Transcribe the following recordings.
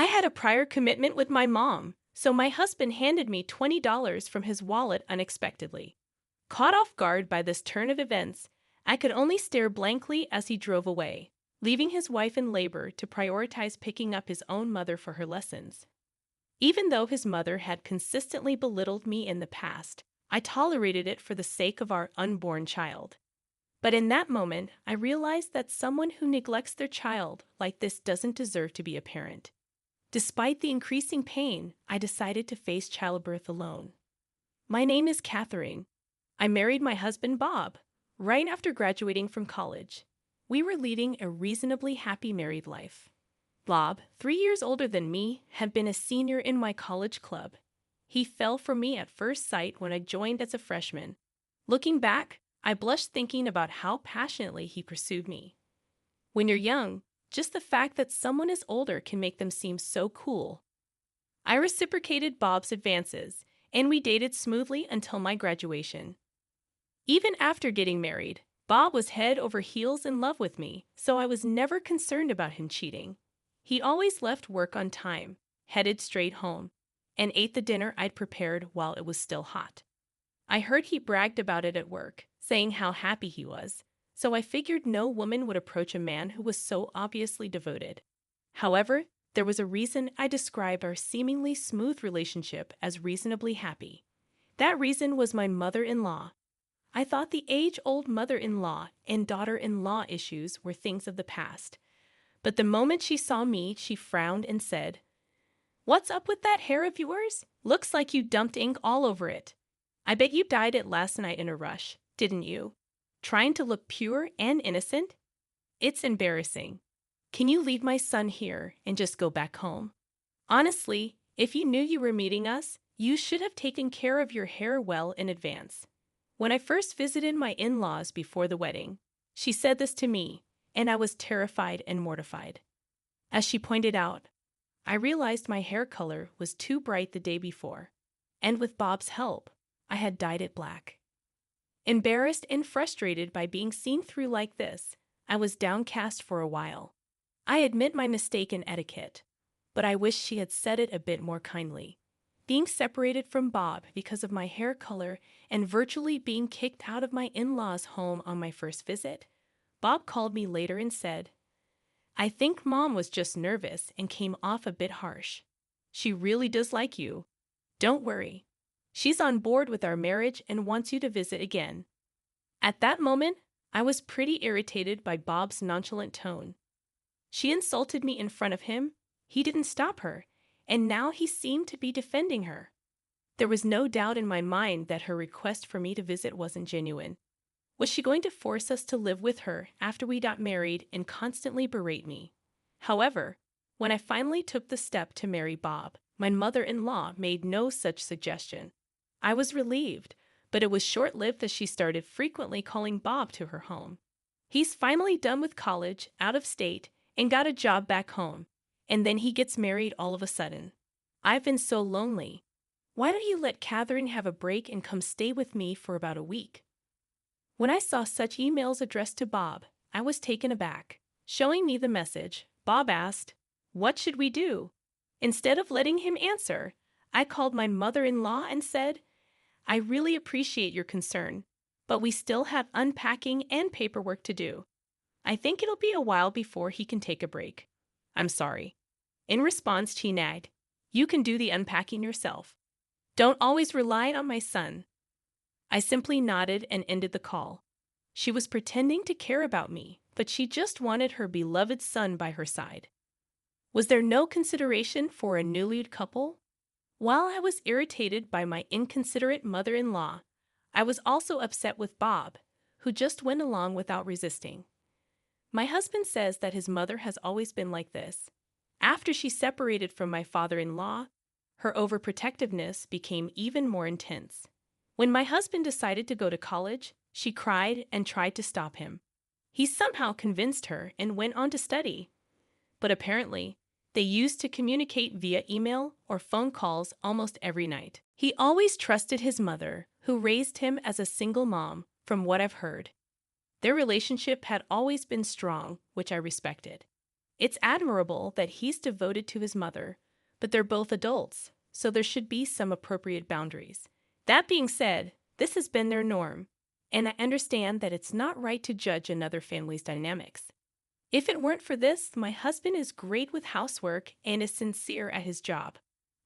I had a prior commitment with my mom, so my husband handed me $20 from his wallet unexpectedly. Caught off guard by this turn of events, I could only stare blankly as he drove away, leaving his wife in labor to prioritize picking up his own mother for her lessons. Even though his mother had consistently belittled me in the past, I tolerated it for the sake of our unborn child. But in that moment, I realized that someone who neglects their child like this doesn't deserve to be a parent. Despite the increasing pain, I decided to face childbirth alone. My name is Catherine. I married my husband Bob right after graduating from college. We were leading a reasonably happy married life. Bob, 3 years older than me, had been a senior in my college club. He fell for me at first sight when I joined as a freshman. Looking back, I blushed thinking about how passionately he pursued me. When you're young, just the fact that someone is older can make them seem so cool. I reciprocated Bob's advances, and we dated smoothly until my graduation. Even after getting married, Bob was head over heels in love with me, so I was never concerned about him cheating. He always left work on time, headed straight home, and ate the dinner I'd prepared while it was still hot. I heard he bragged about it at work, saying how happy he was, so I figured no woman would approach a man who was so obviously devoted. However, there was a reason I described our seemingly smooth relationship as reasonably happy. That reason was my mother-in-law. I thought the age-old mother-in-law and daughter-in-law issues were things of the past. But the moment she saw me, she frowned and said, "What's up with that hair of yours? Looks like you dumped ink all over it. I bet you dyed it last night in a rush, didn't you? Trying to look pure and innocent? It's embarrassing. Can you leave my son here and just go back home? Honestly, if you knew you were meeting us, you should have taken care of your hair well in advance." When I first visited my in-laws before the wedding, she said this to me, and I was terrified and mortified. As she pointed out, I realized my hair color was too bright the day before, and with Bob's help, I had dyed it black. Embarrassed and frustrated by being seen through like this, I was downcast for a while. I admit my mistake in etiquette, but I wish she had said it a bit more kindly. Being separated from Bob because of my hair color and virtually being kicked out of my in-laws' home on my first visit, Bob called me later and said, "I think Mom was just nervous and came off a bit harsh. She really does like you. Don't worry. She's on board with our marriage and wants you to visit again." At that moment, I was pretty irritated by Bob's nonchalant tone. She insulted me in front of him, he didn't stop her, and now he seemed to be defending her. There was no doubt in my mind that her request for me to visit wasn't genuine. Was she going to force us to live with her after we got married and constantly berate me? However, when I finally took the step to marry Bob, my mother-in-law made no such suggestion. I was relieved, but it was short-lived as she started frequently calling Bob to her home. He's finally done with college, out of state, and got a job back home, and then he gets married all of a sudden. I've been so lonely. Why don't you let Catherine have a break and come stay with me for about a week? When I saw such emails addressed to Bob, I was taken aback. Showing me the message, Bob asked, "What should we do?" Instead of letting him answer, I called my mother-in-law and said, "I really appreciate your concern, but we still have unpacking and paperwork to do. I think it'll be a while before he can take a break. I'm sorry." In response, she nagged, "You can do the unpacking yourself. Don't always rely on my son." I simply nodded and ended the call. She was pretending to care about me, but she just wanted her beloved son by her side. Was there no consideration for a newlywed couple? While I was irritated by my inconsiderate mother-in-law, I was also upset with Bob, who just went along without resisting. My husband says that his mother has always been like this. After she separated from my father-in-law, her overprotectiveness became even more intense. When my husband decided to go to college, she cried and tried to stop him. He somehow convinced her and went on to study. But apparently, they used to communicate via email or phone calls almost every night. He always trusted his mother, who raised him as a single mom, from what I've heard. Their relationship had always been strong, which I respected. It's admirable that he's devoted to his mother, but they're both adults, so there should be some appropriate boundaries. That being said, this has been their norm, and I understand that it's not right to judge another family's dynamics. If it weren't for this, my husband is great with housework and is sincere at his job.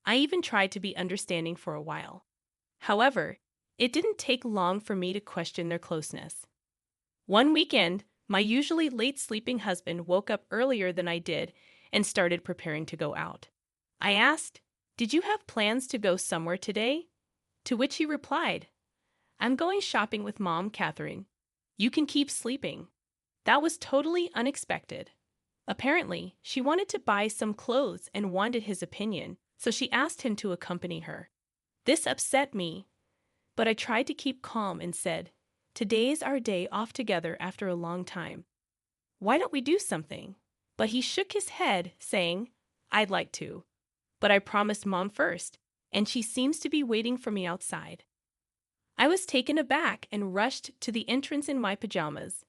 I even tried to be understanding for a while. However, it didn't take long for me to question their closeness. One weekend, my usually late sleeping husband woke up earlier than I did and started preparing to go out. I asked, "Did you have plans to go somewhere today?" To which he replied, "I'm going shopping with Mom, Catherine. You can keep sleeping." That was totally unexpected. Apparently, she wanted to buy some clothes and wanted his opinion, so she asked him to accompany her. This upset me, but I tried to keep calm and said, "Today's our day off together after a long time. Why don't we do something?" But he shook his head, saying, "I'd like to, but I promised Mom first, and she seems to be waiting for me outside." I was taken aback and rushed to the entrance in my pajamas.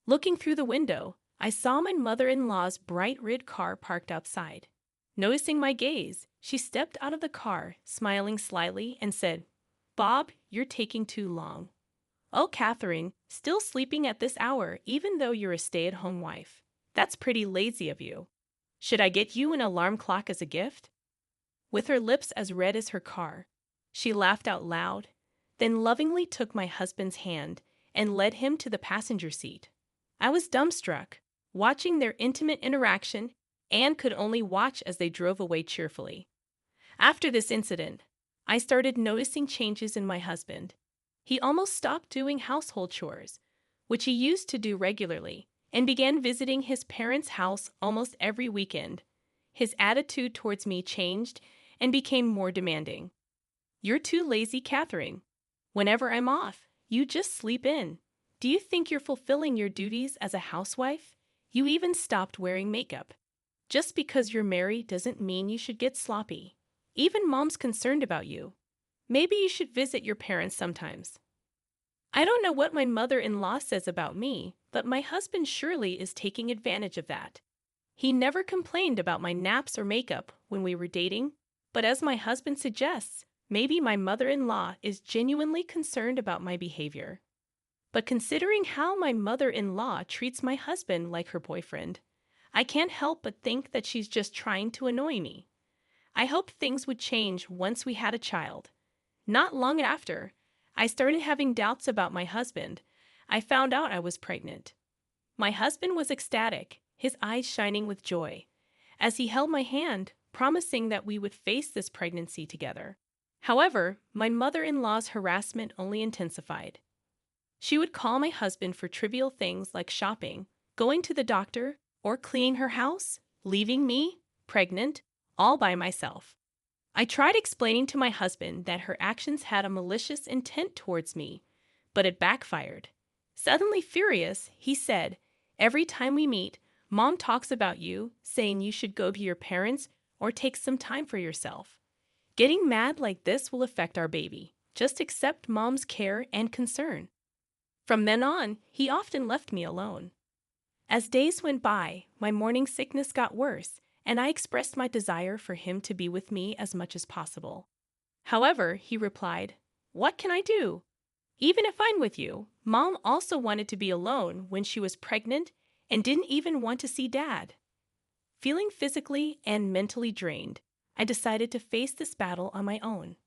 Looking through the window, I saw my mother-in-law's bright red car parked outside. Noticing my gaze, she stepped out of the car, smiling slyly, and said, "Bob, you're taking too long." "Oh, Catherine, still sleeping at this hour even though you're a stay-at-home wife. That's pretty lazy of you. Should I get you an alarm clock as a gift?" With her lips as red as her car, she laughed out loud, then lovingly took my husband's hand and led him to the passenger seat. I was dumbstruck, watching their intimate interaction, and could only watch as they drove away cheerfully. After this incident, I started noticing changes in my husband. He almost stopped doing household chores, which he used to do regularly, and began visiting his parents' house almost every weekend. His attitude towards me changed and became more demanding. "You're too lazy, Catherine. Whenever I'm off, you just sleep in. Do you think you're fulfilling your duties as a housewife? You even stopped wearing makeup. Just because you're married doesn't mean you should get sloppy. Even Mom's concerned about you. Maybe you should visit your parents sometimes." I don't know what my mother-in-law says about me, but my husband surely is taking advantage of that. He never complained about my naps or makeup when we were dating, but as my husband suggests, maybe my mother-in-law is genuinely concerned about my behavior. But considering how my mother-in-law treats my husband like her boyfriend, I can't help but think that she's just trying to annoy me. I hoped things would change once we had a child. Not long after, I started having doubts about my husband. I found out I was pregnant. My husband was ecstatic, his eyes shining with joy, as he held my hand, promising that we would face this pregnancy together. However, my mother-in-law's harassment only intensified. She would call my husband for trivial things like shopping, going to the doctor, or cleaning her house, leaving me, pregnant, all by myself. I tried explaining to my husband that her actions had a malicious intent towards me, but it backfired. Suddenly furious, he said, "Every time we meet, Mom talks about you, saying you should go to your parents or take some time for yourself. Getting mad like this will affect our baby. Just accept Mom's care and concern." From then on, he often left me alone. As days went by, my morning sickness got worse, and I expressed my desire for him to be with me as much as possible. However, he replied, "What can I do? Even if I'm with you, Mom also wanted to be alone when she was pregnant and didn't even want to see Dad." Feeling physically and mentally drained, I decided to face this battle on my own.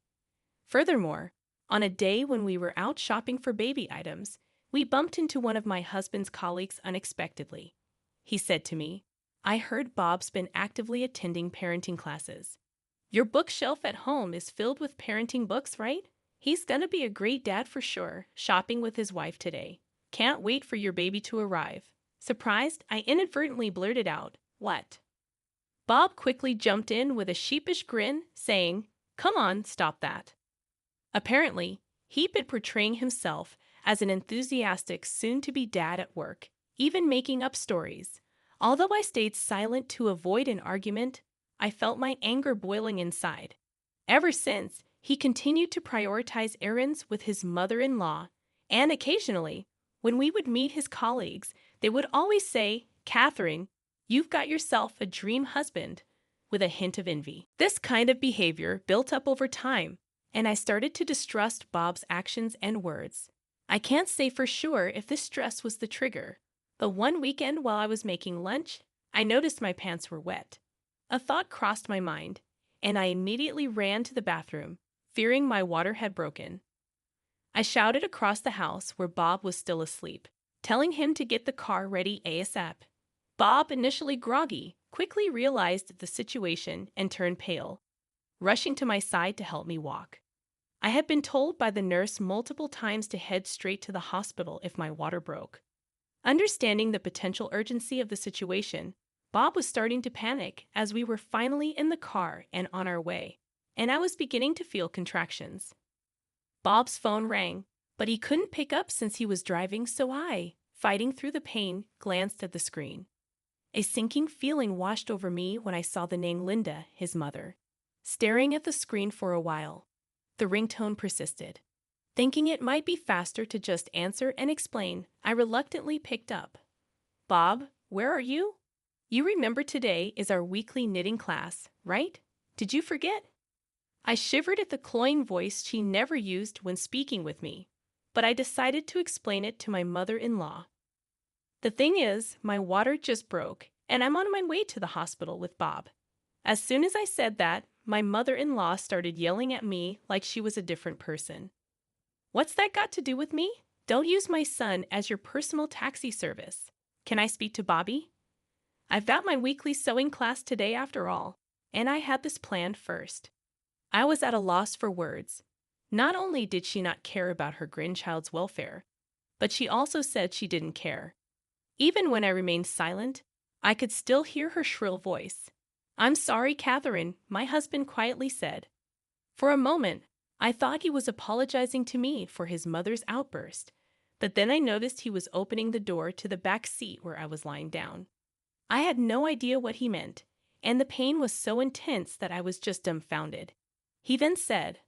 Furthermore, on a day when we were out shopping for baby items, we bumped into one of my husband's colleagues unexpectedly. He said to me, "I heard Bob's been actively attending parenting classes. Your bookshelf at home is filled with parenting books, right? He's gonna be a great dad for sure, shopping with his wife today. Can't wait for your baby to arrive." Surprised, I inadvertently blurted out, "What?" Bob quickly jumped in with a sheepish grin, saying, "Come on, stop that." Apparently, he'd been portraying himself as an enthusiastic soon-to-be dad at work, even making up stories. Although I stayed silent to avoid an argument, I felt my anger boiling inside. Ever since, he continued to prioritize errands with his mother-in-law, and occasionally, when we would meet his colleagues, they would always say, "Catherine, You've got yourself a dream husband, with a hint of envy. This kind of behavior built up over time, and I started to distrust Bob's actions and words. I can't say for sure if this stress was the trigger, but one weekend while I was making lunch, I noticed my pants were wet. A thought crossed my mind, and I immediately ran to the bathroom, fearing my water had broken. I shouted across the house where Bob was still asleep, telling him to get the car ready ASAP. Bob, initially groggy, quickly realized the situation and turned pale, rushing to my side to help me walk. I had been told by the nurse multiple times to head straight to the hospital if my water broke. Understanding the potential urgency of the situation, Bob was starting to panic as we were finally in the car and on our way, and I was beginning to feel contractions. Bob's phone rang, but he couldn't pick up since he was driving, so I, fighting through the pain, glanced at the screen. A sinking feeling washed over me when I saw the name Linda, his mother. Staring at the screen for a while, the ringtone persisted. Thinking it might be faster to just answer and explain, I reluctantly picked up. Bob, where are you? You remember today is our weekly knitting class, right? Did you forget? I shivered at the cloying voice she never used when speaking with me, but I decided to explain it to my mother-in-law. The thing is, my water just broke, and I'm on my way to the hospital with Bob. As soon as I said that, my mother-in-law started yelling at me like she was a different person. What's that got to do with me? Don't use my son as your personal taxi service. Can I speak to Bobby? I've got my weekly sewing class today after all, and I had this planned first. I was at a loss for words. Not only did she not care about her grandchild's welfare, but she also said she didn't care. Even when I remained silent, I could still hear her shrill voice. I'm sorry, Catherine, my husband quietly said. For a moment, I thought he was apologizing to me for his mother's outburst, but then I noticed he was opening the door to the back seat where I was lying down. I had no idea what he meant, and the pain was so intense that I was just dumbfounded. He then said,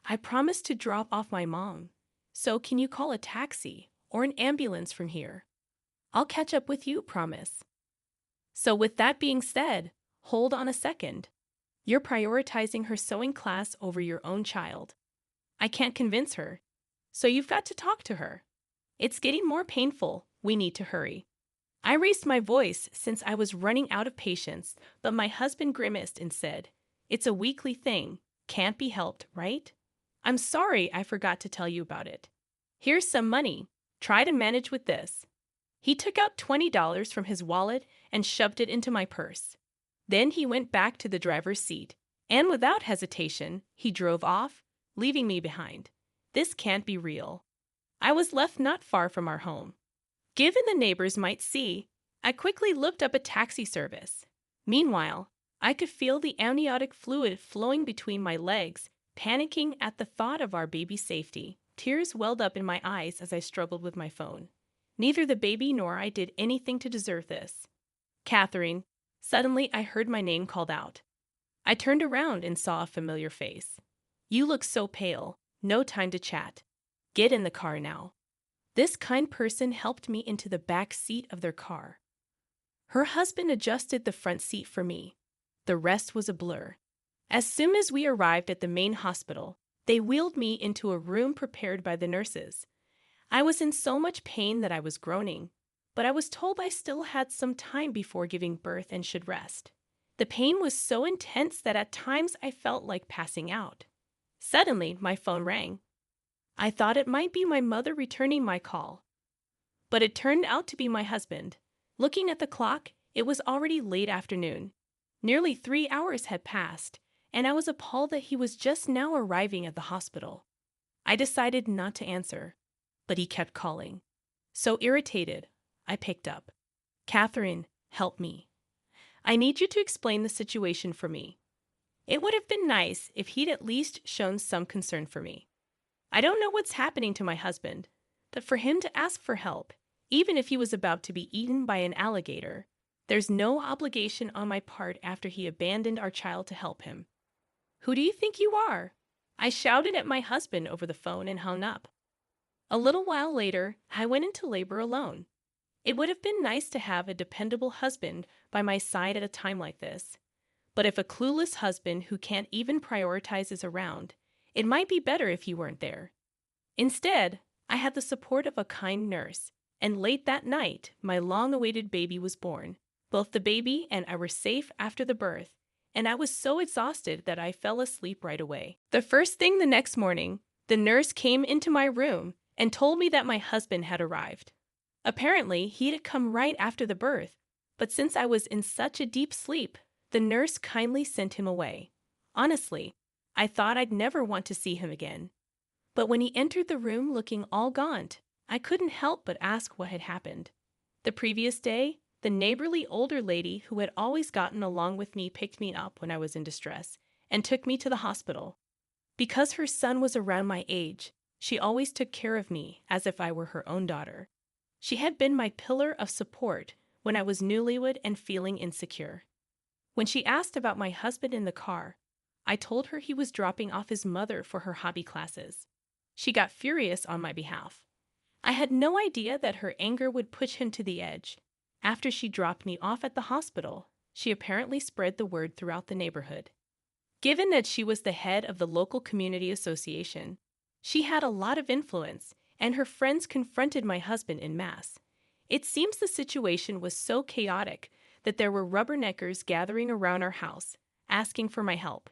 I promised to drop off my mom, so can you call a taxi or an ambulance from here? I'll catch up with you, promise. So with that being said, hold on a second. You're prioritizing her sewing class over your own child. I can't convince her, so you've got to talk to her. It's getting more painful. We need to hurry. I raised my voice since I was running out of patience, but my husband grimaced and said, It's a weekly thing. Can't be helped, right? I'm sorry I forgot to tell you about it. Here's some money. Try to manage with this. He took out $20 from his wallet and shoved it into my purse. Then he went back to the driver's seat, and without hesitation, he drove off, leaving me behind. This can't be real. I was left not far from our home. Given the neighbors might see, I quickly looked up a taxi service. Meanwhile, I could feel the amniotic fluid flowing between my legs, panicking at the thought of our baby's safety. Tears welled up in my eyes as I struggled with my phone. Neither the baby nor I did anything to deserve this. Catherine. Suddenly, I heard my name called out. I turned around and saw a familiar face. You look so pale. No time to chat. Get in the car now. This kind person helped me into the back seat of their car. Her husband adjusted the front seat for me. The rest was a blur. As soon as we arrived at the main hospital, they wheeled me into a room prepared by the nurses. I was in so much pain that I was groaning, but I was told I still had some time before giving birth and should rest. The pain was so intense that at times I felt like passing out. Suddenly, my phone rang. I thought it might be my mother returning my call, but it turned out to be my husband. Looking at the clock, it was already late afternoon. Nearly 3 hours had passed, and I was appalled that he was just now arriving at the hospital. I decided not to answer, but he kept calling. So irritated, I picked up. Catherine, help me. I need you to explain the situation for me. It would have been nice if he'd at least shown some concern for me. I don't know what's happening to my husband, but for him to ask for help, even if he was about to be eaten by an alligator, there's no obligation on my part after he abandoned our child to help him. Who do you think you are? I shouted at my husband over the phone and hung up. A little while later, I went into labor alone. It would have been nice to have a dependable husband by my side at a time like this. But if a clueless husband who can't even prioritize is around, it might be better if you weren't there. Instead, I had the support of a kind nurse, and late that night, my long-awaited baby was born. Both the baby and I were safe after the birth, and I was so exhausted that I fell asleep right away. The first thing the next morning, the nurse came into my room and told me that my husband had arrived. Apparently, he had come right after the birth, but since I was in such a deep sleep, the nurse kindly sent him away. Honestly, I thought I'd never want to see him again. But when he entered the room looking all gaunt, I couldn't help but ask what had happened. The previous day, the neighborly older lady who had always gotten along with me picked me up when I was in distress and took me to the hospital. Because her son was around my age, she always took care of me as if I were her own daughter. She had been my pillar of support when I was newlywed and feeling insecure. When she asked about my husband in the car, I told her he was dropping off his mother for her hobby classes. She got furious on my behalf. I had no idea that her anger would push him to the edge. After she dropped me off at the hospital, she apparently spread the word throughout the neighborhood. Given that she was the head of the local community association, she had a lot of influence, and her friends confronted my husband en masse. It seems the situation was so chaotic that there were rubberneckers gathering around our house, asking for my help.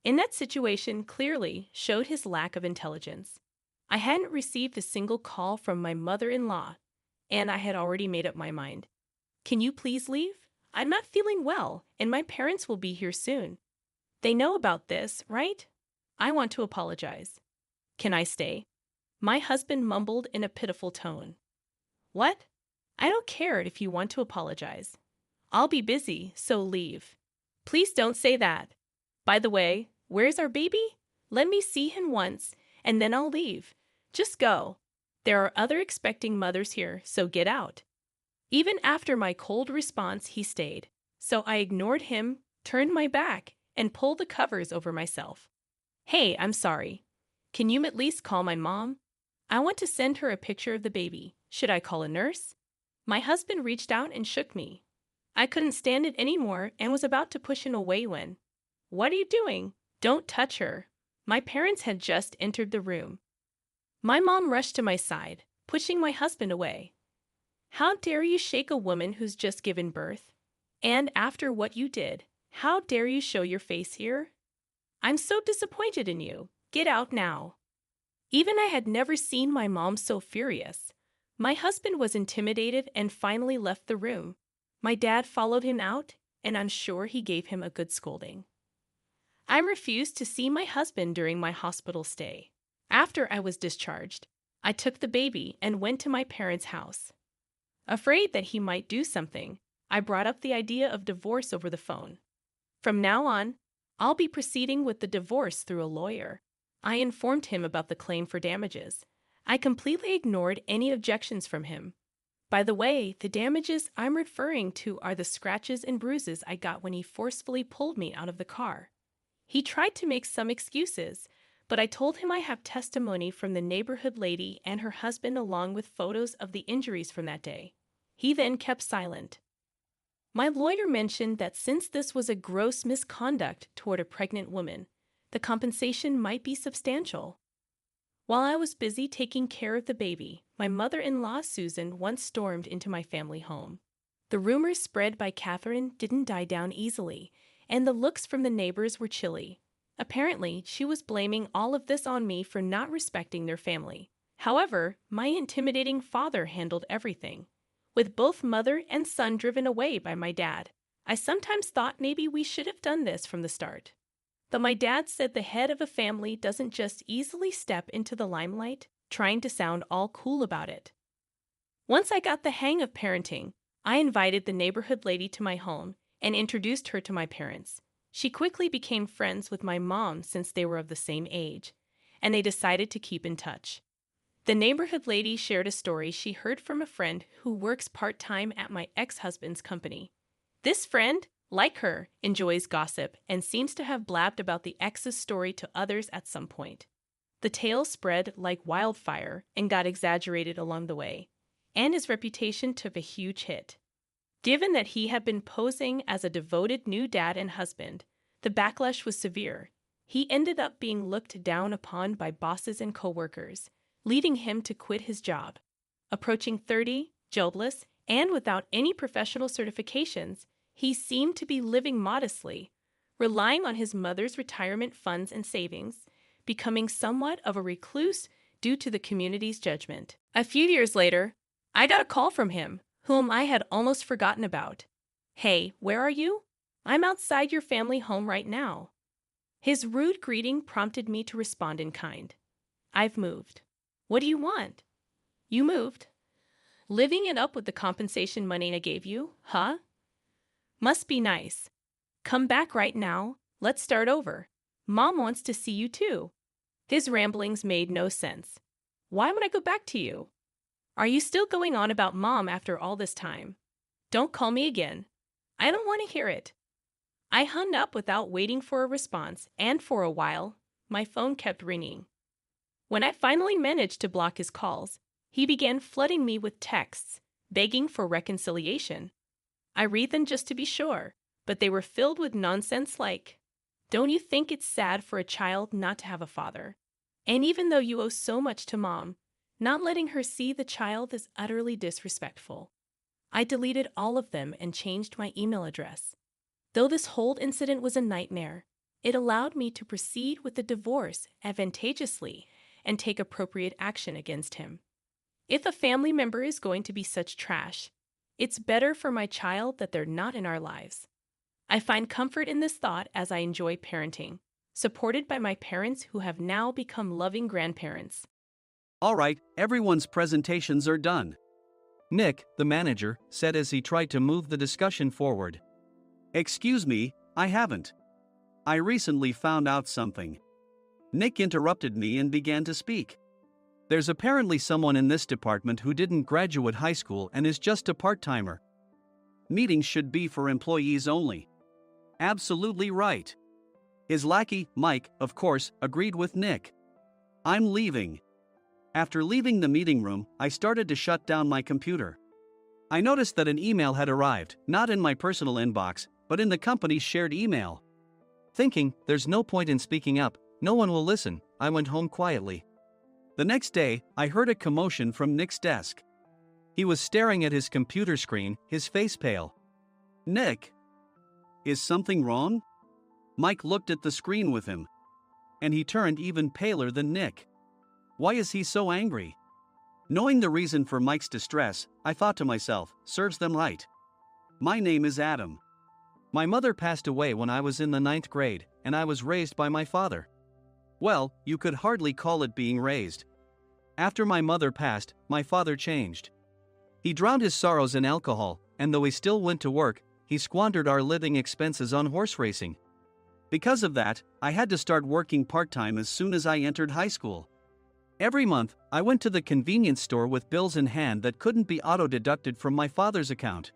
In that situation clearly showed his lack of intelligence. I hadn't received a single call from my mother-in-law, and I had already made up my mind. Can you please leave? I'm not feeling well, and my parents will be here soon. They know about this, right? I want to apologize. Can I stay? My husband mumbled in a pitiful tone. What? I don't care if you want to apologize. I'll be busy, so leave. Please don't say that. By the way, where's our baby? Let me see him once, and then I'll leave. Just go. There are other expecting mothers here, so get out. Even after my cold response, he stayed. So I ignored him, turned my back, and pulled the covers over myself. Hey, I'm sorry. Can you at least call my mom? I want to send her a picture of the baby. Should I call a nurse? My husband reached out and shook me. I couldn't stand it anymore and was about to push him away when, "What are you doing? Don't touch her." My parents had just entered the room. My mom rushed to my side, pushing my husband away. How dare you shake a woman who's just given birth? And after what you did, how dare you show your face here? I'm so disappointed in you. Get out now. Even I had never seen my mom so furious. My husband was intimidated and finally left the room. My dad followed him out, and I'm sure he gave him a good scolding. I refused to see my husband during my hospital stay. After I was discharged, I took the baby and went to my parents' house. Afraid that he might do something, I brought up the idea of divorce over the phone. From now on, I'll be proceeding with the divorce through a lawyer. I informed him about the claim for damages. I completely ignored any objections from him. By the way, the damages I'm referring to are the scratches and bruises I got when he forcefully pulled me out of the car. He tried to make some excuses, but I told him I have testimony from the neighborhood lady and her husband along with photos of the injuries from that day. He then kept silent. My lawyer mentioned that since this was a gross misconduct toward a pregnant woman, the compensation might be substantial. While I was busy taking care of the baby, my mother-in-law Susan once stormed into my family home. The rumors spread by Catherine didn't die down easily, and the looks from the neighbors were chilly. Apparently, she was blaming all of this on me for not respecting their family. However, my intimidating father handled everything. With both mother and son driven away by my dad, I sometimes thought maybe we should have done this from the start. But my dad said the head of a family doesn't just easily step into the limelight, trying to sound all cool about it. Once I got the hang of parenting, I invited the neighborhood lady to my home and introduced her to my parents. She quickly became friends with my mom since they were of the same age, and they decided to keep in touch. The neighborhood lady shared a story she heard from a friend who works part-time at my ex-husband's company. This friend, like her, enjoys gossip and seems to have blabbed about the ex's story to others at some point. The tale spread like wildfire and got exaggerated along the way. and his reputation took a huge hit. Given that he had been posing as a devoted new dad and husband, the backlash was severe. He ended up being looked down upon by bosses and coworkers, leading him to quit his job. Approaching 30, jobless, and without any professional certifications, he seemed to be living modestly, relying on his mother's retirement funds and savings, becoming somewhat of a recluse due to the community's judgment. A few years later, I got a call from him, whom I had almost forgotten about. "Hey, where are you?" "I'm outside your family home right now." His rude greeting prompted me to respond in kind. "I've moved." "What do you want?" "You moved." "Living it up with the compensation money I gave you, huh?" "Must be nice. Come back right now. Let's start over. Mom wants to see you too." His ramblings made no sense. "Why would I go back to you?" "Are you still going on about Mom after all this time?" "Don't call me again. I don't want to hear it." I hung up without waiting for a response, and for a while, my phone kept ringing. When I finally managed to block his calls, he began flooding me with texts, begging for reconciliation. I read them just to be sure, but they were filled with nonsense like, "Don't you think it's sad for a child not to have a father? And even though you owe so much to Mom, not letting her see the child is utterly disrespectful." I deleted all of them and changed my email address. Though this whole incident was a nightmare, it allowed me to proceed with the divorce advantageously and take appropriate action against him. If a family member is going to be such trash, it's better for my child that they're not in our lives. I find comfort in this thought as I enjoy parenting, supported by my parents who have now become loving grandparents. All right, everyone's presentations are done. Nick, the manager, said as he tried to move the discussion forward. Excuse me, I haven't. I recently found out something. Nick interrupted me and began to speak. There's apparently someone in this department who didn't graduate high school and is just a part-timer. Meetings should be for employees only. Absolutely right. His lackey, Mike, of course, agreed with Nick. I'm leaving. After leaving the meeting room, I started to shut down my computer. I noticed that an email had arrived, not in my personal inbox, but in the company's shared email. Thinking, there's no point in speaking up, no one will listen, I went home quietly. The next day, I heard a commotion from Nick's desk. He was staring at his computer screen, his face pale. "Nick, is something wrong?" Mike looked at the screen with him. And he turned even paler than Nick. Why is he so angry? Knowing the reason for Mike's distress, I thought to myself, serves them right. My name is Adam. My mother passed away when I was in the 9th grade, and I was raised by my father. Well, you could hardly call it being raised. After my mother passed, my father changed. He drowned his sorrows in alcohol, and though he still went to work, he squandered our living expenses on horse racing. Because of that, I had to start working part-time as soon as I entered high school. Every month, I went to the convenience store with bills in hand that couldn't be auto-deducted from my father's account.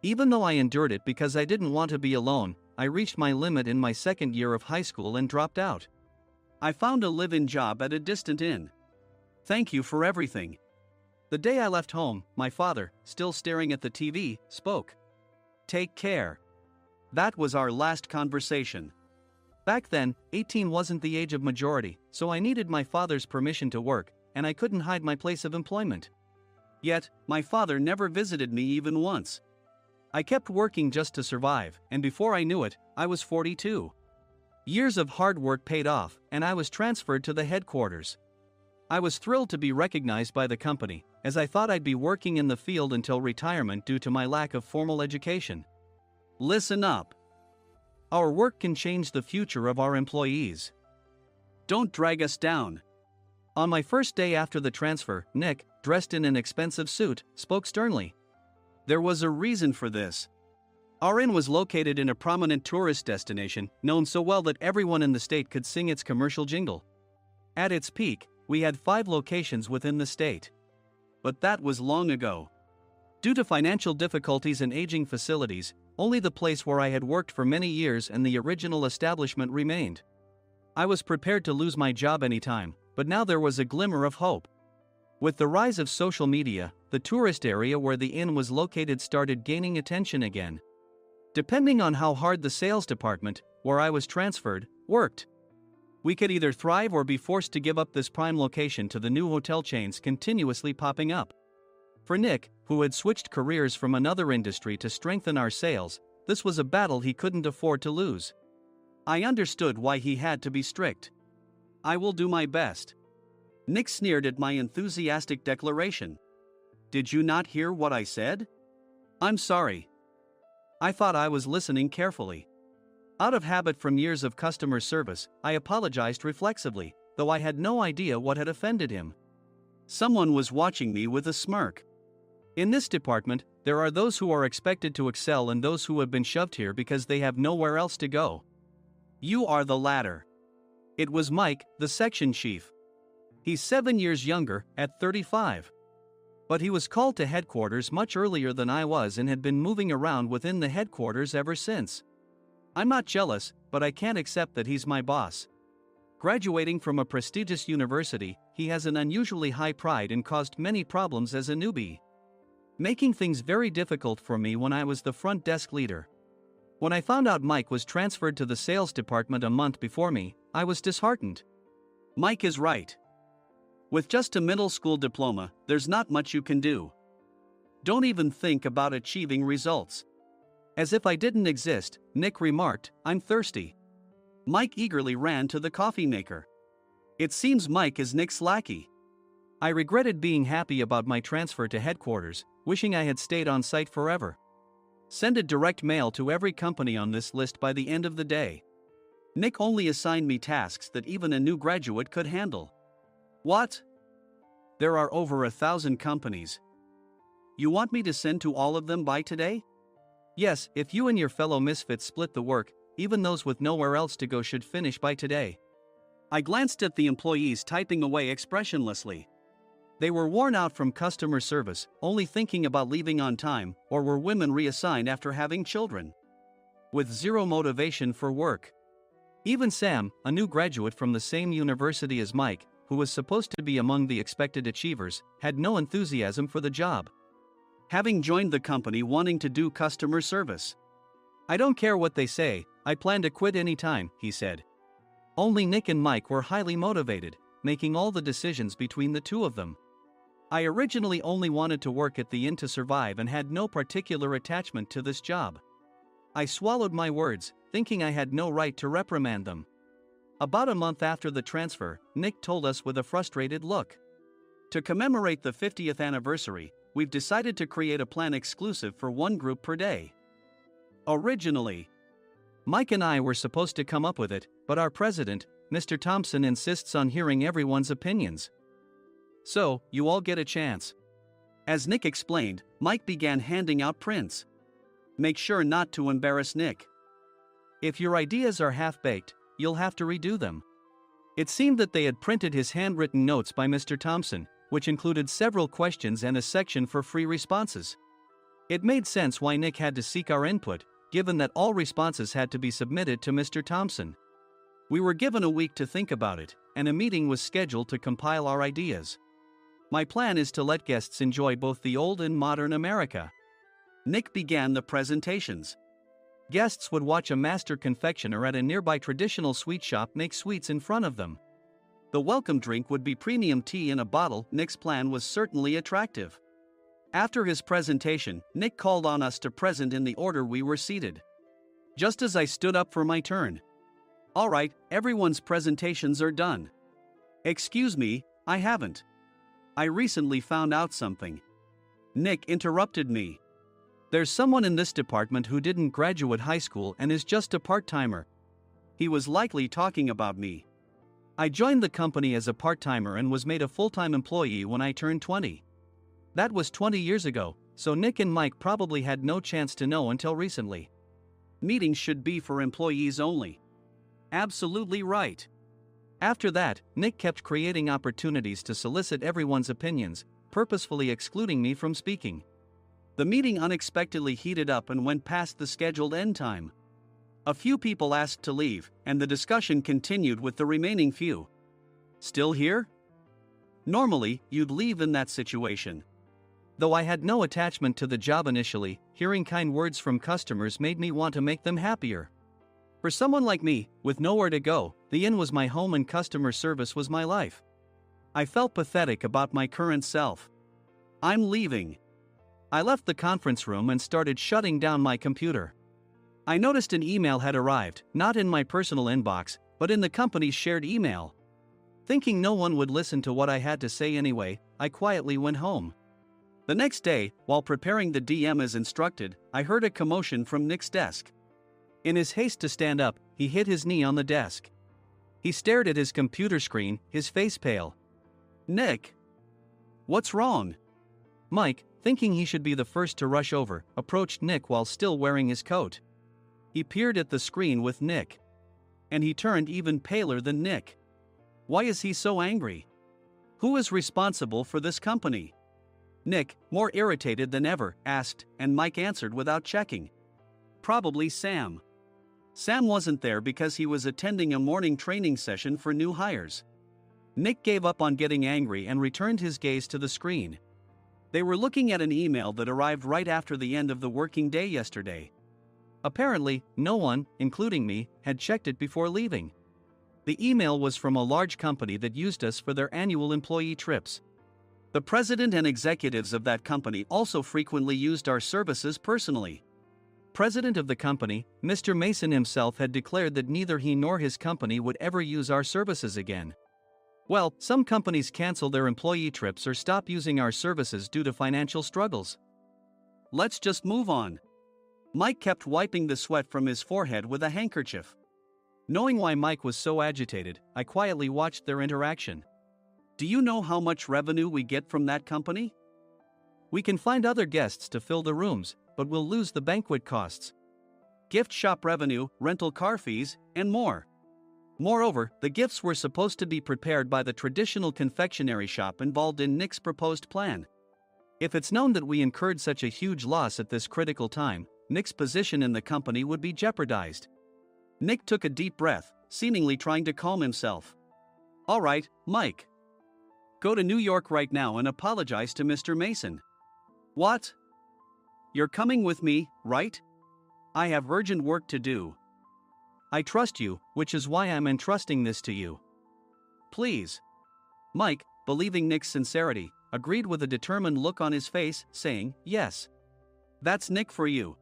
Even though I endured it because I didn't want to be alone, I reached my limit in my second year of high school and dropped out. I found a live-in job at a distant inn. Thank you for everything. The day I left home, my father, still staring at the TV, spoke. Take care. That was our last conversation. Back then, 18 wasn't the age of majority, so I needed my father's permission to work, and I couldn't hide my place of employment. Yet, my father never visited me even once. I kept working just to survive, and before I knew it, I was 42. Years of hard work paid off, and I was transferred to the headquarters. I was thrilled to be recognized by the company, as I thought I'd be working in the field until retirement due to my lack of formal education. Listen up. Our work can change the future of our employees. Don't drag us down. On my first day after the transfer, Nick, dressed in an expensive suit, spoke sternly. There was a reason for this. Our inn was located in a prominent tourist destination, known so well that everyone in the state could sing its commercial jingle. At its peak, we had 5 locations within the state. But that was long ago. Due to financial difficulties and aging facilities, only the place where I had worked for many years and the original establishment remained. I was prepared to lose my job anytime, but now there was a glimmer of hope. With the rise of social media, the tourist area where the inn was located started gaining attention again. Depending on how hard the sales department, where I was transferred, worked, we could either thrive or be forced to give up this prime location to the new hotel chains continuously popping up. For Nick, who had switched careers from another industry to strengthen our sales, this was a battle he couldn't afford to lose. I understood why he had to be strict. "I will do my best." Nick sneered at my enthusiastic declaration. "Did you not hear what I said?" "I'm sorry. I thought I was listening carefully." Out of habit from years of customer service, I apologized reflexively, though I had no idea what had offended him. Someone was watching me with a smirk. In this department, there are those who are expected to excel and those who have been shoved here because they have nowhere else to go. You are the latter. It was Mike, the section chief. He's 7 years younger, at 35. But he was called to headquarters much earlier than I was and had been moving around within the headquarters ever since. I'm not jealous, but I can't accept that he's my boss. Graduating from a prestigious university, he has an unusually high pride and caused many problems as a newbie, making things very difficult for me when I was the front desk leader. When I found out Mike was transferred to the sales department a month before me, I was disheartened. Mike is right. With just a middle school diploma, there's not much you can do. Don't even think about achieving results. As if I didn't exist, Nick remarked, "I'm thirsty." Mike eagerly ran to the coffee maker. It seems Mike is Nick's lackey. I regretted being happy about my transfer to headquarters, wishing I had stayed on site forever. Send a direct mail to every company on this list by the end of the day. Nick only assigned me tasks that even a new graduate could handle. What? There are over 1,000 companies. You want me to send to all of them by today? Yes, if you and your fellow misfits split the work, even those with nowhere else to go should finish by today. I glanced at the employees typing away expressionlessly. They were worn out from customer service, only thinking about leaving on time, or were women reassigned after having children, with zero motivation for work. Even Sam, a new graduate from the same university as Mike, who was supposed to be among the expected achievers, had no enthusiasm for the job, having joined the company wanting to do customer service. "I don't care what they say, I plan to quit any time," he said. Only Nick and Mike were highly motivated, making all the decisions between the two of them. I originally only wanted to work at the inn to survive and had no particular attachment to this job. I swallowed my words, thinking I had no right to reprimand them. About a month after the transfer, Nick told us with a frustrated look, "To commemorate the 50th anniversary, we've decided to create a plan exclusive for one group per day." Originally, Mike and I were supposed to come up with it, but our president, Mr. Thompson, insists on hearing everyone's opinions. "So, you all get a chance." As Nick explained, Mike began handing out prints. "Make sure not to embarrass Nick. If your ideas are half-baked, you'll have to redo them." It seemed that they had printed his handwritten notes by Mr. Thompson, which included several questions and a section for free responses. It made sense why Nick had to seek our input, given that all responses had to be submitted to Mr. Thompson. We were given a week to think about it, and a meeting was scheduled to compile our ideas. My plan is to let guests enjoy both the old and modern America. Nick began the presentations. Guests would watch a master confectioner at a nearby traditional sweet shop make sweets in front of them. The welcome drink would be premium tea in a bottle. Nick's plan was certainly attractive. After his presentation, Nick called on us to present in the order we were seated. Just as I stood up for my turn. "All right, everyone's presentations are done." "Excuse me, I haven't. I recently found out something." Nick interrupted me. "There's someone in this department who didn't graduate high school and is just a part-timer." He was likely talking about me. I joined the company as a part-timer and was made a full-time employee when I turned 20. That was 20 years ago, so Nick and Mike probably had no chance to know until recently. Meetings should be for employees only. Absolutely right. After that, Nick kept creating opportunities to solicit everyone's opinions, purposefully excluding me from speaking. The meeting unexpectedly heated up and went past the scheduled end time. A few people asked to leave, and the discussion continued with the remaining few. "Still here?" Normally, you'd leave in that situation. Though I had no attachment to the job initially, hearing kind words from customers made me want to make them happier. For someone like me, with nowhere to go, the inn was my home and customer service was my life. I felt pathetic about my current self. I'm leaving. I left the conference room and started shutting down my computer. I noticed an email had arrived, not in my personal inbox, but in the company's shared email. Thinking no one would listen to what I had to say anyway, I quietly went home. The next day, while preparing the DM as instructed, I heard a commotion from Nick's desk. In his haste to stand up, he hit his knee on the desk. He stared at his computer screen, his face pale. "Nick? What's wrong?" Mike, thinking he should be the first to rush over, approached Nick while still wearing his coat. He peered at the screen with Nick. And he turned even paler than Nick. Why is he so angry? Who is responsible for this company? Nick, more irritated than ever, asked, and Mike answered without checking. Probably Sam. Sam wasn't there because he was attending a morning training session for new hires. Nick gave up on getting angry and returned his gaze to the screen. They were looking at an email that arrived right after the end of the working day yesterday. Apparently, no one, including me, had checked it before leaving. The email was from a large company that used us for their annual employee trips. The president and executives of that company also frequently used our services personally. President of the company, Mr. Mason himself, had declared that neither he nor his company would ever use our services again. Well, some companies cancel their employee trips or stop using our services due to financial struggles. Let's just move on. Mike kept wiping the sweat from his forehead with a handkerchief. Knowing why Mike was so agitated, I quietly watched their interaction. Do you know how much revenue we get from that company? We can find other guests to fill the rooms, but we'll lose the banquet costs, gift shop revenue, rental car fees, and more. Moreover, the gifts were supposed to be prepared by the traditional confectionery shop involved in Nick's proposed plan. If it's known that we incurred such a huge loss at this critical time, Nick's position in the company would be jeopardized. Nick took a deep breath, seemingly trying to calm himself. All right, Mike. Go to New York right now and apologize to Mr. Mason. What? You're coming with me, right? I have urgent work to do. I trust you, which is why I'm entrusting this to you. Please. Mike, believing Nick's sincerity, agreed with a determined look on his face, saying, yes. That's Nick for you.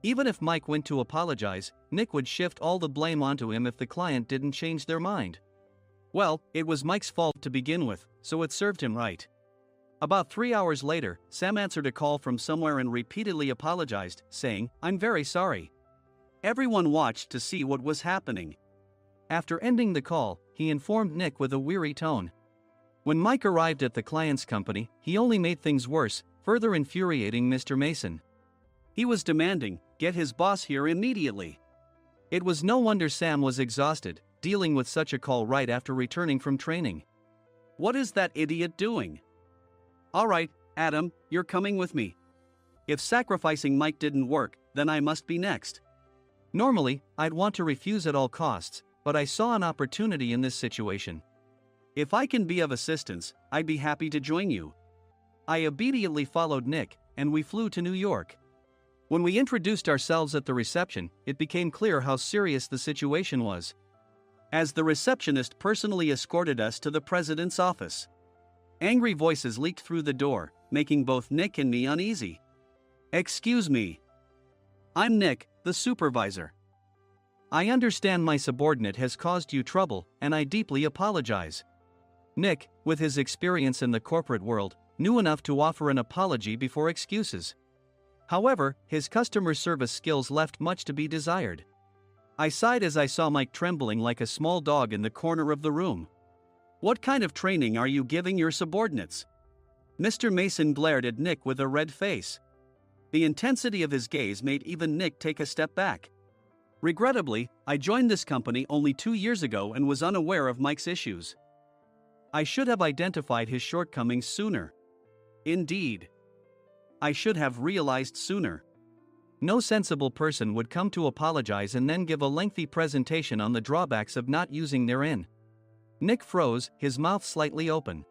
Even if Mike went to apologize, Nick would shift all the blame onto him if the client didn't change their mind. Well, it was Mike's fault to begin with, so it served him right. About 3 hours later, Sam answered a call from somewhere and repeatedly apologized, saying, I'm very sorry. Everyone watched to see what was happening. After ending the call, he informed Nick with a weary tone. When Mike arrived at the client's company, he only made things worse, further infuriating Mr. Mason. He was demanding, get his boss here immediately. It was no wonder Sam was exhausted, dealing with such a call right after returning from training. What is that idiot doing? All right, Adam, you're coming with me. If sacrificing Mike didn't work, then I must be next. Normally, I'd want to refuse at all costs, but I saw an opportunity in this situation. If I can be of assistance, I'd be happy to join you. I immediately followed Nick, and we flew to New York. When we introduced ourselves at the reception, it became clear how serious the situation was, as the receptionist personally escorted us to the president's office. Angry voices leaked through the door, making both Nick and me uneasy. Excuse me. I'm Nick, the supervisor. I understand my subordinate has caused you trouble, and I deeply apologize. Nick, with his experience in the corporate world, knew enough to offer an apology before excuses. However, his customer service skills left much to be desired. I sighed as I saw Mike trembling like a small dog in the corner of the room. What kind of training are you giving your subordinates? Mr. Mason glared at Nick with a red face. The intensity of his gaze made even Nick take a step back. Regrettably, I joined this company only 2 years ago and was unaware of Mike's issues. I should have identified his shortcomings sooner. Indeed. I should have realized sooner. No sensible person would come to apologize and then give a lengthy presentation on the drawbacks of not using their inn. Nick froze, his mouth slightly open.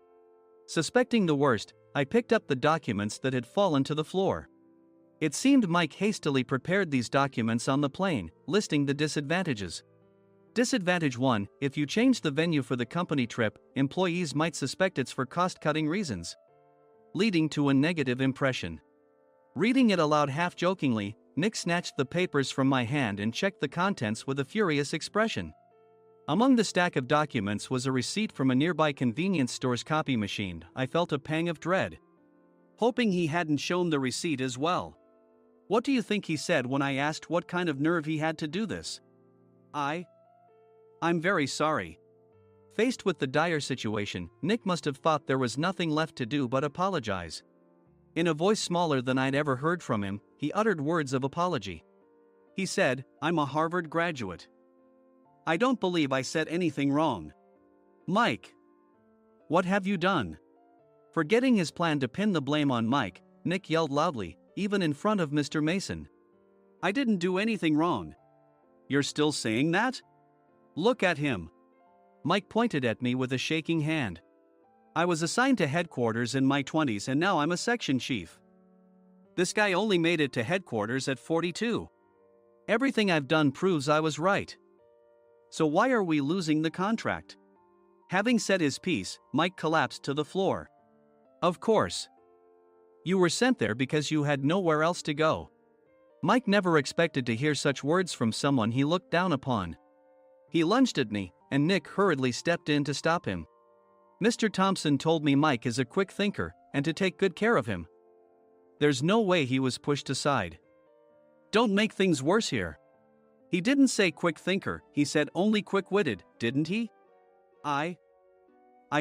Suspecting the worst, I picked up the documents that had fallen to the floor. It seemed Mike hastily prepared these documents on the plane, listing the disadvantages. Disadvantage 1: if you change the venue for the company trip, employees might suspect it's for cost-cutting reasons, leading to a negative impression. Reading it aloud half-jokingly, Nick snatched the papers from my hand and checked the contents with a furious expression. Among the stack of documents was a receipt from a nearby convenience store's copy machine. I felt a pang of dread, hoping he hadn't shown the receipt as well. What do you think he said when I asked what kind of nerve he had to do this? I'm very sorry. Faced with the dire situation, Nick must have thought there was nothing left to do but apologize. In a voice smaller than I'd ever heard from him, he uttered words of apology. He said, "I'm a Harvard graduate. I don't believe I said anything wrong." Mike! What have you done? Forgetting his plan to pin the blame on Mike, Nick yelled loudly, even in front of Mr. Mason. "I didn't do anything wrong." "You're still saying that? Look at him." Mike pointed at me with a shaking hand. "I was assigned to headquarters in my 20s and now I'm a section chief. This guy only made it to headquarters at 42. Everything I've done proves I was right. So why are we losing the contract?" Having said his piece, Mike collapsed to the floor. "Of course. You were sent there because you had nowhere else to go." Mike never expected to hear such words from someone he looked down upon. He lunged at me, and Nick hurriedly stepped in to stop him. "Mr. Thompson told me Mike is a quick thinker, and to take good care of him." There's no way he was pushed aside. "Don't make things worse here. He didn't say quick thinker, he said only quick-witted, didn't he?" I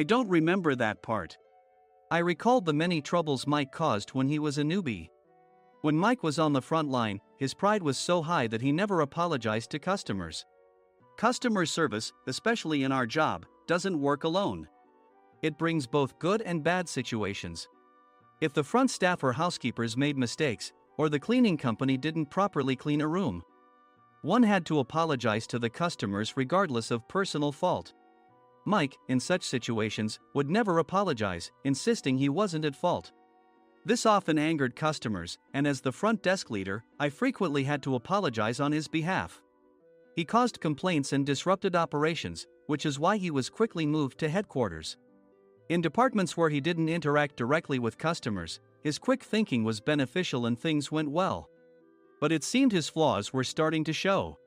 don't remember that part." I recalled the many troubles Mike caused when he was a newbie. When Mike was on the front line, his pride was so high that he never apologized to customers. Customer service, especially in our job, doesn't work alone. It brings both good and bad situations. If the front staff or housekeepers made mistakes, or the cleaning company didn't properly clean a room, one had to apologize to the customers regardless of personal fault. Mike, in such situations, would never apologize, insisting he wasn't at fault. This often angered customers, and as the front desk leader, I frequently had to apologize on his behalf. He caused complaints and disrupted operations, which is why he was quickly moved to headquarters. In departments where he didn't interact directly with customers, his quick thinking was beneficial and things went well. But it seemed his flaws were starting to show.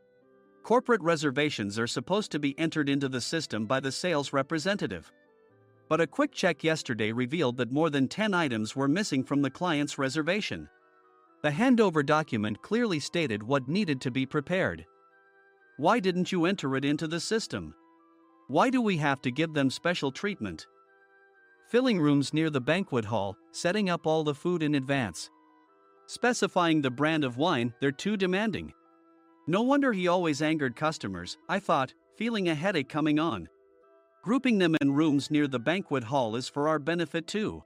Corporate reservations are supposed to be entered into the system by the sales representative. But a quick check yesterday revealed that more than 10 items were missing from the client's reservation. The handover document clearly stated what needed to be prepared. Why didn't you enter it into the system? Why do we have to give them special treatment? Filling rooms near the banquet hall, setting up all the food in advance. Specifying the brand of wine, they're too demanding. No wonder he always angered customers, I thought, feeling a headache coming on. Grouping them in rooms near the banquet hall is for our benefit too.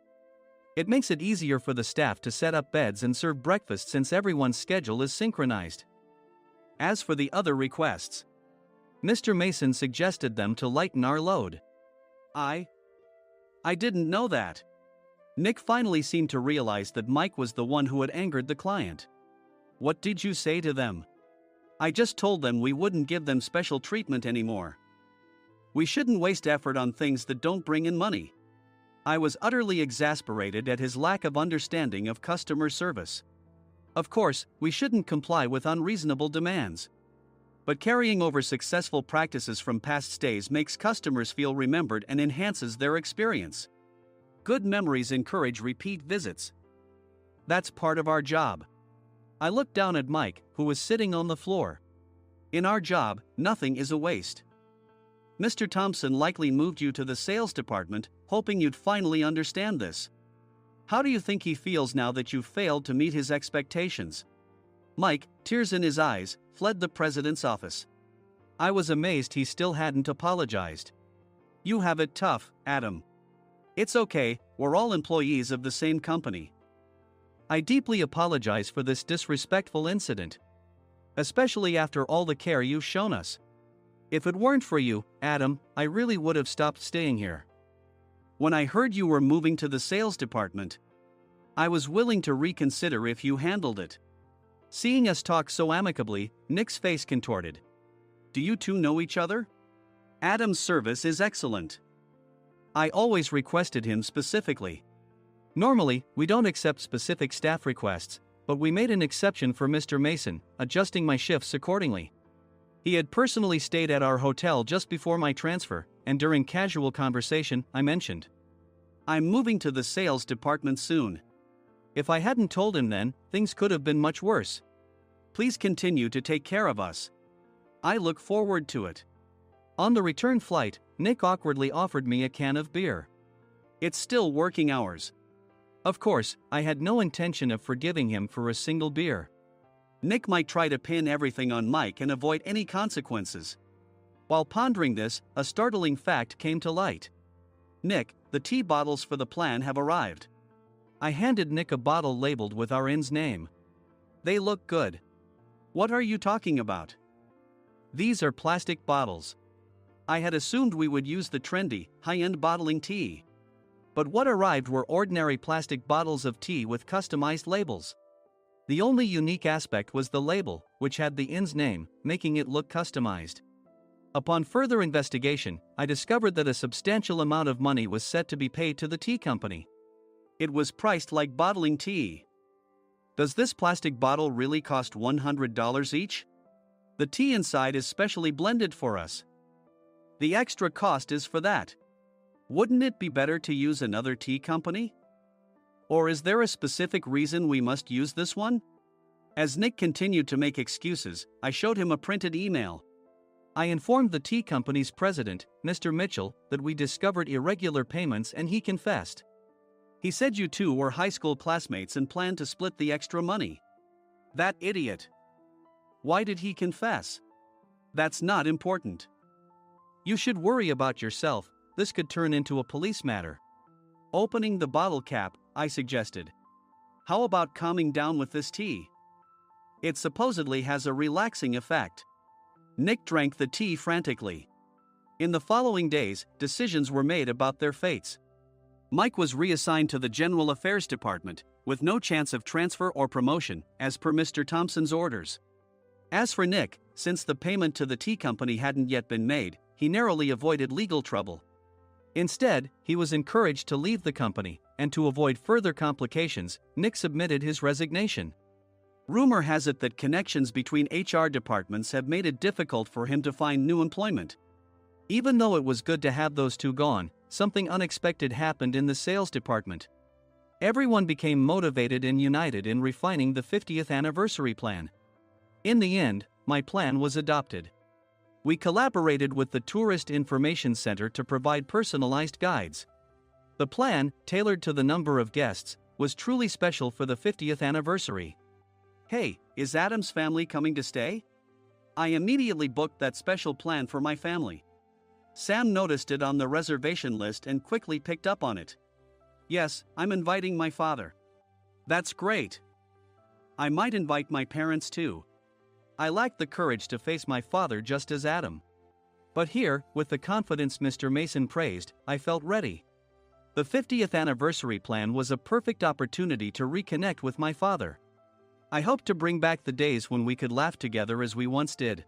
It makes it easier for the staff to set up beds and serve breakfast since everyone's schedule is synchronized. As for the other requests, Mr. Mason suggested them to lighten our load. I didn't know that. Nick finally seemed to realize that Mike was the one who had angered the client. What did you say to them? I just told them we wouldn't give them special treatment anymore. We shouldn't waste effort on things that don't bring in money. I was utterly exasperated at his lack of understanding of customer service. Of course, we shouldn't comply with unreasonable demands. But carrying over successful practices from past stays makes customers feel remembered and enhances their experience. Good memories encourage repeat visits. That's part of our job. I looked down at Mike, who was sitting on the floor. In our job, nothing is a waste. Mr. Thompson likely moved you to the sales department, hoping you'd finally understand this. How do you think he feels now that you failed to meet his expectations? Mike, tears in his eyes, fled the president's office. I was amazed he still hadn't apologized. You have it tough, Adam. It's okay, we're all employees of the same company. I deeply apologize for this disrespectful incident. Especially after all the care you've shown us. If it weren't for you, Adam, I really would have stopped staying here. When I heard you were moving to the sales department, I was willing to reconsider if you handled it. Seeing us talk so amicably, Nick's face contorted. Do you two know each other? Adam's service is excellent. I always requested him specifically. Normally, we don't accept specific staff requests, but we made an exception for Mr. Mason, adjusting my shifts accordingly. He had personally stayed at our hotel just before my transfer, and during casual conversation, I mentioned, I'm moving to the sales department soon. If I hadn't told him then, things could have been much worse. Please continue to take care of us. I look forward to it. On the return flight, Nick awkwardly offered me a can of beer. It's still working hours. Of course, I had no intention of forgiving him for a single beer. Nick might try to pin everything on Mike and avoid any consequences. While pondering this, a startling fact came to light. Nick, the tea bottles for the plan have arrived. I handed Nick a bottle labeled with our inn's name. They look good. What are you talking about? These are plastic bottles. I had assumed we would use the trendy, high-end bottling tea. But what arrived were ordinary plastic bottles of tea with customized labels. The only unique aspect was the label, which had the inn's name, making it look customized. Upon further investigation, I discovered that a substantial amount of money was set to be paid to the tea company. It was priced like bottling tea. Does this plastic bottle really cost $100 each? The tea inside is specially blended for us. The extra cost is for that. Wouldn't it be better to use another tea company? Or is there a specific reason we must use this one? As Nick continued to make excuses, I showed him a printed email. I informed the tea company's president, Mr. Mitchell, that we discovered irregular payments and he confessed. He said you two were high school classmates and planned to split the extra money. That idiot. Why did he confess? That's not important. You should worry about yourself, this could turn into a police matter. Opening the bottle cap, I suggested. How about calming down with this tea? It supposedly has a relaxing effect. Nick drank the tea frantically. In the following days, decisions were made about their fates. Mike was reassigned to the General Affairs Department, with no chance of transfer or promotion, as per Mr. Thompson's orders. As for Nick, since the payment to the tea company hadn't yet been made, he narrowly avoided legal trouble. Instead, he was encouraged to leave the company, and to avoid further complications, Nick submitted his resignation. Rumor has it that connections between HR departments have made it difficult for him to find new employment. Even though it was good to have those two gone, something unexpected happened in the sales department. Everyone became motivated and united in refining the 50th anniversary plan. In the end, my plan was adopted. We collaborated with the Tourist Information Center to provide personalized guides. The plan, tailored to the number of guests, was truly special for the 50th anniversary. Hey, is Adam's family coming to stay? I immediately booked that special plan for my family. Sam noticed it on the reservation list and quickly picked up on it. Yes, I'm inviting my father. That's great. I might invite my parents too. I lacked the courage to face my father just as Adam. But here, with the confidence Mr. Mason praised, I felt ready. The 50th anniversary plan was a perfect opportunity to reconnect with my father. I hoped to bring back the days when we could laugh together as we once did.